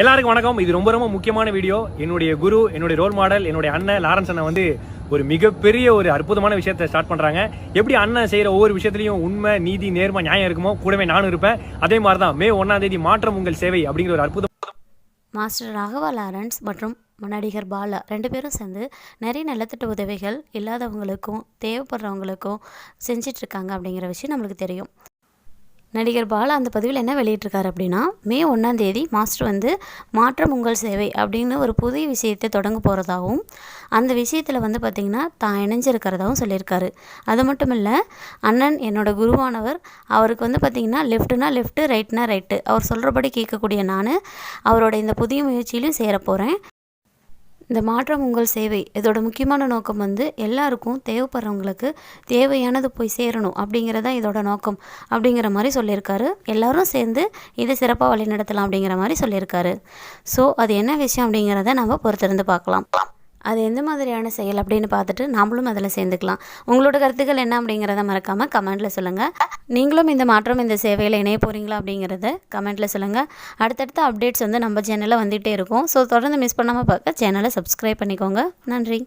எல்லாருக்கும் வணக்கம். இது ரொம்ப ரொம்ப முக்கியமான வீடியோ. என்னுடைய குரு, என்னுடைய ரோல் மாடல், என்னுடைய அண்ணன் லாரன்ஸ் அண்ணன் வந்து ஒரு மிகப்பெரிய ஒரு அற்புதமான விஷயத்தை ஸ்டார்ட் பண்றாங்க. எப்படி அண்ணன் செய்யற ஒவ்வொரு விஷயத்திலையும் உண்மை, நீதி, நேர்மை, நியாயம் இருக்குமோ கூடவே நானும் இருப்பேன். அதே மாதிரி தான் மே 1ஆம் தேதி மாற்றம் உங்கள் சேவை அப்படிங்கிற ஒரு அற்புதம். மாஸ்டர் ராகவா லாரன்ஸ் மற்றும் நடிகர் பாலா 2 பேரும் சேர்ந்து நிறைய நலத்திட்ட உதவிகள் இல்லாதவங்களுக்கும் தேவைப்படுறவங்களுக்கும் செஞ்சிட்ருக்காங்க அப்படிங்கிற விஷயம் நம்மளுக்கு தெரியும். நடிகர் பாலா அந்த பதிவில் என்ன வெளியிட்டிருக்காரு அப்படின்னா, மே 1ஆம் தேதி மாஸ்டர் வந்து மாற்றம் உங்கள் சேவை அப்படின்னு ஒரு புதிய விஷயத்தை தொடங்க போகிறதாகவும், அந்த விஷயத்தில் வந்து பார்த்திங்கன்னா தான் இணைஞ்சிருக்கிறதாகவும் சொல்லியிருக்காரு. அது மட்டும் இல்லை, அண்ணன் என்னோட குருவானவர், அவருக்கு வந்து பார்த்திங்கன்னா லெஃப்ட்டுனா லெஃப்ட்டு, ரைட்னா ரைட்டு, அவர் சொல்கிறபடி கேட்கக்கூடிய நான் அவரோட இந்த புதிய முயற்சியிலும் சேர போகிறேன். இந்த மாற்றம் உங்கள் சேவை இதோட முக்கியமான நோக்கம் வந்து எல்லாருக்கும் தேவைப்படுறவங்களுக்கு தேவையானது போய் சேரணும் அப்படிங்கிறதா இதோட நோக்கம் அப்படிங்கிற மாதிரி சொல்லியிருக்காரு. எல்லோரும் சேர்ந்து இதை சிறப்பாக வழிநடத்தலாம் அப்படிங்கிற மாதிரி சொல்லியிருக்காரு. ஸோ அது என்ன விஷயம் அப்படிங்கிறத நம்ம பொறுத்திருந்து பார்க்கலாம். அது எந்த மாதிரியான செயல் அப்படின்னு பார்த்துட்டு நாமளும் அதில் சேர்ந்துக்கலாம். உங்களோட கருத்துக்கள் என்ன அப்படிங்கிறத மறக்காமல் கமெண்ட்டில் சொல்லுங்கள். நீங்களும் இந்த மாற்றம் இந்த சேவையில் இணைய போகிறீங்களா அப்படிங்கிறத கமெண்ட்டில் சொல்லுங்கள். அடுத்தடுத்த அப்டேட்ஸ் வந்து நம்ம சேனலில் வந்துகிட்டே இருக்கும். ஸோ தொடர்ந்து மிஸ் பண்ணாமல் பார்க்க சேனலை சப்ஸ்கிரைப் பண்ணிக்கோங்க. நன்றி.